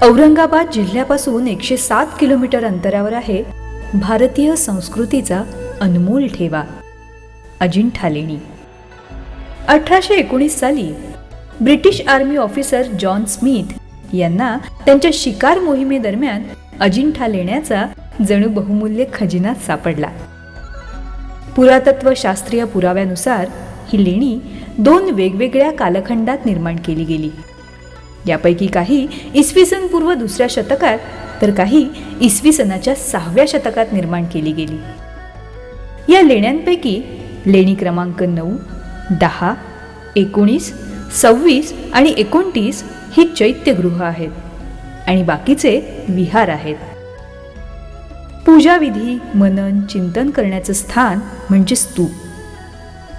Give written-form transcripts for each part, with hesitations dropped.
Aurangabad जिल्ह्यापासून 107 kilometre अंतरावर आहे भारतीय संस्कृतीचा अनमोल ठेवा अजिंठा लेणी. 1819 साली British army officer John Smith यांना त्यांच्या शिकार मोहिमेदरम्यान अजिंठा लेण्याचा जणू बहुमूल्य खजिना सापडला. पुरातत्व शास्त्रीय पुराव्यानुसार ही लेणी 2 वेगवेगळ्या कालखंडात निर्माण केली गेली. यापैकी काही इसवी सन पूर्व 2ऱ्या शतकात तर काही इसवी सनाच्या 6व्या शतकात निर्माण केली गेली. या लेण्यांपैकी लेणी क्रमांक 9, 10, 19, 26 आणि 29 ही चैत्यगृह आहेत आणि बाकीचे विहार आहेत. पूजाविधी, मनन, चिंतन करण्याचं स्थान म्हणजे स्तूप.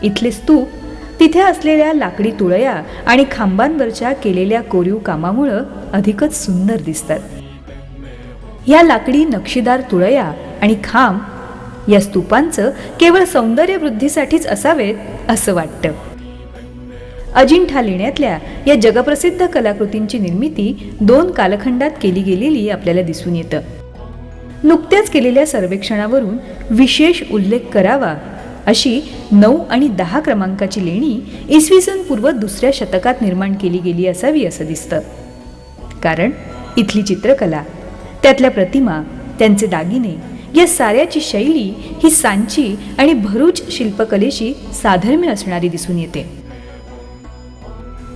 इथले स्तूप तिथे असलेल्या लाकडी तुळया आणि खांबांवरच्या केलेल्या कोरीव कामामुळं अधिकच सुंदर दिसतात. या लाकडी नक्षीदार तुळया आणि खांब या स्तूपांचं केवळ सौंदर्य वृद्धीसाठीच असावेत असं वाटतं. अजिंठा लेण्यातल्या या जगप्रसिद्ध कलाकृतींची निर्मिती 2 कालखंडात केली गेलेली आपल्याला दिसून येतं. नुकत्याच केलेल्या सर्वेक्षणावरून विशेष उल्लेख करावा अशी 9 आणि 10 क्रमांकाची लेणी इसवी सन पूर्व 2ऱ्या शतकात निर्माण केली गेली असावी असं दिसतं. कारण इथली चित्रकला, त्यातल्या प्रतिमा, त्यांचे दागिने या साऱ्याची शैली ही सांची आणि भरूच शिल्पकलेशी साधर्म्य असणारी दिसून येते.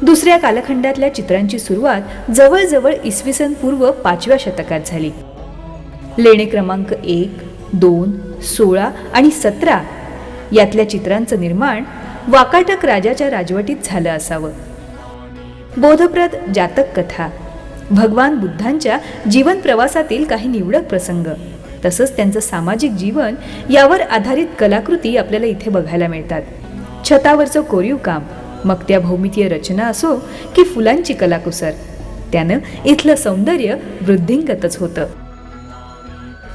2ऱ्या कालखंडातल्या चित्रांची सुरुवात जवळजवळ इसवी सन पूर्व 5व्या शतकात झाली. लेणे क्रमांक 1, 2, 16 आणि 17 यातल्या चित्रांचं निर्माण वाकाटक राजाच्या राजवटीत झालं असावं. बोधप्रद जातक कथा, भगवान बुद्धांच्या जीवन प्रवासातील काही निवडक प्रसंग तसंच त्यांचं सामाजिक जीवन यावर आधारित कलाकृती आपल्याला इथे बघायला मिळतात. छतावरचं कोरीव काम, मग त्या भौमितीय रचना असो की फुलांची कलाकुसर, त्यानं इथलं सौंदर्य वृद्धिंगतच होतं.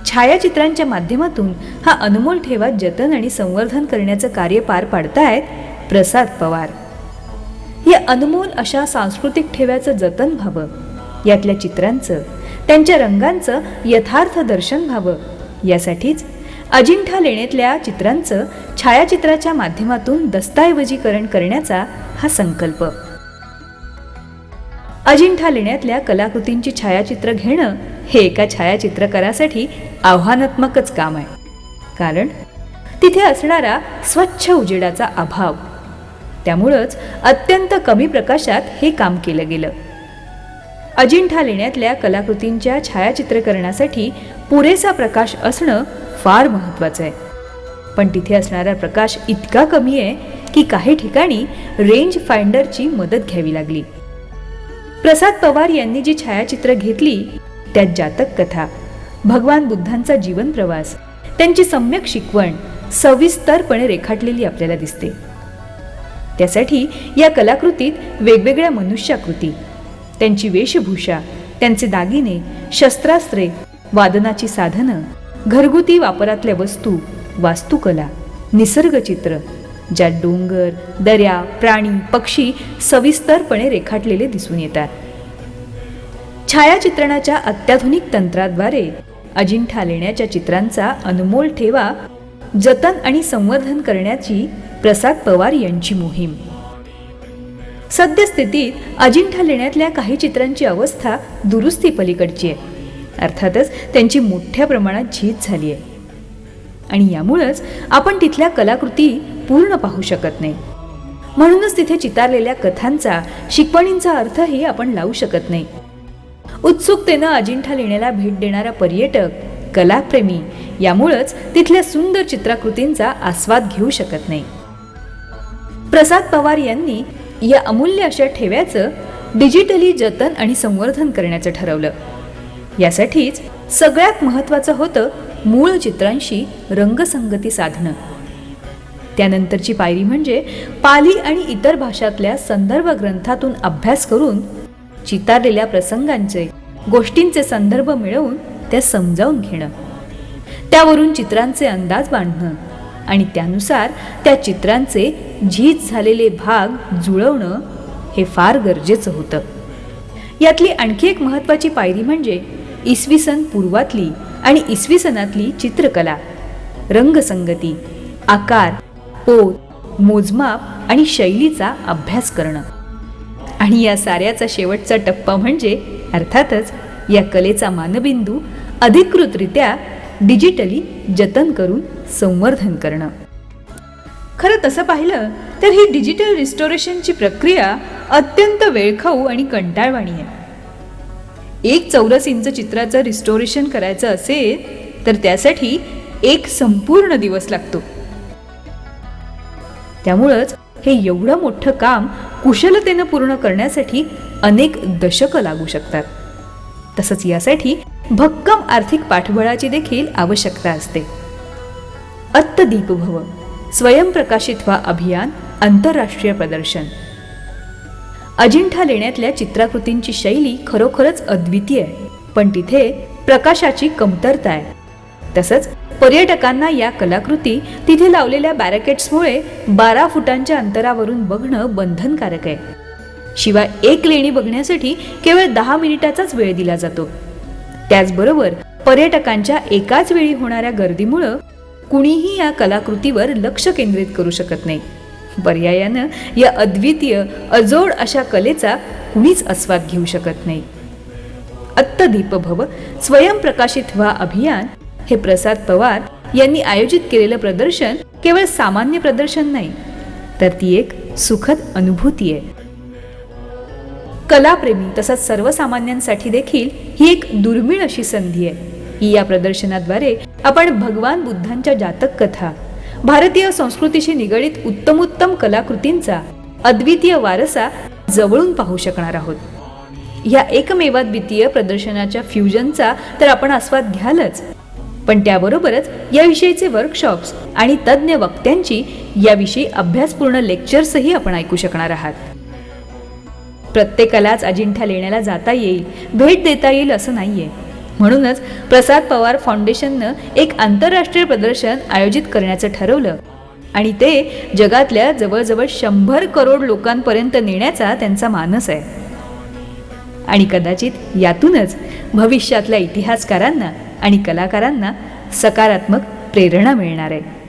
छायाचित्रांच्या माध्यमातून हा अनमोल ठेवा जतन आणि संवर्धन करण्याचं कार्य पार पाडतायत प्रसाद पवार. या अनमोल अशा सांस्कृतिक ठेव्याचं जतन व्हावं, यातल्या चित्रांचं, त्यांच्या रंगांचं यथार्थ दर्शन व्हावं, यासाठीच अजिंठा लेण्यातल्या चित्रांचं छायाचित्राच्या माध्यमातून दस्तऐवजीकरण करण्याचा हा संकल्प. अजिंठा लेण्यातल्या कलाकृतींची छायाचित्र घेणं हे एका छायाचित्रकारासाठी आव्हानात्मकच काम आहे. कारण तिथे असणारा स्वच्छ उजेडाचा अभाव, त्यामुळंच अत्यंत कमी प्रकाशात हे काम केलं गेलं. अजिंठा लेण्यातल्या कलाकृतींच्या छायाचित्रीकरणासाठी पुरेसा प्रकाश असणं फार महत्त्वाचं आहे. पण तिथे असणारा प्रकाश इतका कमी आहे की काही ठिकाणी रेंज फाइंडरची मदत घ्यावी लागली. प्रसाद पवार यांनी जी छायाचित्र घेतली त्यात जातक कथा, भगवान बुद्धांचा जीवन प्रवास, त्यांची सम्यक शिकवण सविस्तरपणे रेखाटलेली आपल्याला दिसते. त्यासाठी या कलाकृतीत वेगवेगळ्या मनुष्याकृती, त्यांची वेशभूषा, त्यांचे दागिने, शस्त्रास्त्रे, वादनाची साधनं, घरगुती वापरातल्या वस्तू, वास्तुकला, निसर्गचित्र ज्यात डोंगर, दर्या, प्राणी, पक्षी सविस्तरपणे रेखाटलेले दिसून येतात. छायाचित्रणाच्या अत्याधुनिक तंत्राद्वारे अजिंठा लेण्याच्या चित्रांचा अनमोल ठेवा जतन आणि संवर्धन करण्याची प्रसाद पवार यांची मोहीम. सद्यस्थितीत अजिंठा लेण्यातल्या काही चित्रांची अवस्था दुरुस्ती पलीकडची आहे. अर्थातच त्यांची मोठ्या प्रमाणात झीज झाली आहे आणि यामुळंच आपण तिथल्या कलाकृती पूर्ण पाहू शकत नाही. म्हणूनच तिथे चितारलेल्या कथांचा, शिकवणींचा अर्थही आपण लावू शकत नाही. उत्सुकतेनं अजिंठा लेण्याला भेट देणारा पर्यटक, कलाप्रेमी यामुळंच तिथल्या सुंदर चित्राकृतींचा आस्वाद घेऊ शकत नाही. प्रसाद पवार यांनी या अमूल्य अशा ठेव्याचं डिजिटली जतन आणि संवर्धन करण्याचं ठरवलं. यासाठीच सगळ्यात महत्त्वाचं होतं मूळ चित्रांशी रंगसंगती साधणं. त्यानंतरची पायरी म्हणजे पाली आणि इतर भाषातल्या संदर्भ ग्रंथातून अभ्यास करून चितारलेल्या प्रसंगांचे, गोष्टींचे संदर्भ मिळवून त्या समजावून घेणं, त्यावरून चित्रांचे अंदाज बांधणं आणि त्यानुसार त्या चित्रांचे झीज झालेले भाग जुळवणं हे फार गरजेचं होतं. यातली आणखी एक महत्त्वाची पायरी म्हणजे इसवी सन पूर्वातली आणि इसवी सनातली चित्रकला, रंगसंगती, आकार, पोत, मोजमाप आणि शैलीचा अभ्यास करणं. आणि या साऱ्याचा शेवटचा टप्पा म्हणजे अर्थातच या कलेचा मानबिंदू अधिकृतरित्या डिजिटली जतन करून संवर्धन करणं. खरं तसं पाहिलं तर ही डिजिटल रिस्टोरेशनची प्रक्रिया अत्यंत वेळखाऊ आणि कंटाळवाणी आहे. 1 चौरस इंच चित्राचं रिस्टोरेशन करायचं असेल तर त्यासाठी 1 संपूर्ण दिवस लागतो. त्यामुळंच हे एवढं मोठं काम कुशलतेनं पूर्ण करण्यासाठी अनेक दशकं लागू शकतात. तसंच यासाठी भक्कम आर्थिक पाठबळाची देखील आवश्यकता असते. अत्तदीपभव स्वयंप्रकाशित व्हा अभियान आंतरराष्ट्रीय प्रदर्शन. अजिंठा लेण्यातल्या चित्राकृतींची शैली खरोखरच अद्वितीय आहे, पण तिथे प्रकाशाची कमतरता आहे. तसंच पर्यटकांना या कलाकृती तिथे लावलेल्या बॅरिकेड्समुळे 12 फुटांच्या अंतरावरून बघणं बंधनकारक आहे. शिवाय एक लेणी बघण्यासाठी केवळ 10 मिनिटाचाच वेळ दिला जातो. त्याचबरोबर पर्यटकांच्या एकाच वेळी होणाऱ्या गर्दीमुळं कुणीही या कलाकृतीवर लक्ष केंद्रित करू शकत नाही. पर्यायानं या अद्वितीय अजोड अशा कलेचा कुणीच आस्वाद घेऊ शकत नाही. अत्तदीपभव स्वयंप्रकाशित व्हा अभियान हे प्रसाद पवार यांनी आयोजित केलेलं प्रदर्शन केवळ सामान्य प्रदर्शन नाही, तर ती एक सुखद अनुभूती आहे. कलाप्रेमी तसंच सर्वसामान्यांसाठी देखील ही एक दुर्मिळ अशी संधी आहे की या प्रदर्शनाद्वारे आपण भगवान बुद्धांच्या जातक कथा, भारतीय संस्कृतीशी निगडीत उत्तमोत्तम कलाकृतींचा अद्वितीय वारसा जवळून पाहू शकणार आहोत. या एकमेवाद्वितीय प्रदर्शनाच्या फ्युजनचा तर आपण आस्वाद घ्यालच, पण त्याबरोबरच याविषयीचे वर्कशॉप्स आणि तज्ज्ञ वक्त्यांची याविषयी अभ्यासपूर्ण लेक्चर्सही आपण ऐकू शकणार आहात. प्रत्येकालाच अजिंठा लेण्याला जाता येईल, भेट देता येईल असं नाहीये. म्हणूनच प्रसाद पवार फाउंडेशननं एक आंतरराष्ट्रीय प्रदर्शन आयोजित करण्याचं ठरवलं आणि ते जगातल्या जवळजवळ 100 करोड लोकांपर्यंत नेण्याचा त्यांचा मानस आहे. आणि कदाचित यातूनच भविष्यातल्या इतिहासकारांना आणि कलाकारांना सकारात्मक प्रेरणा मिळणार आहे.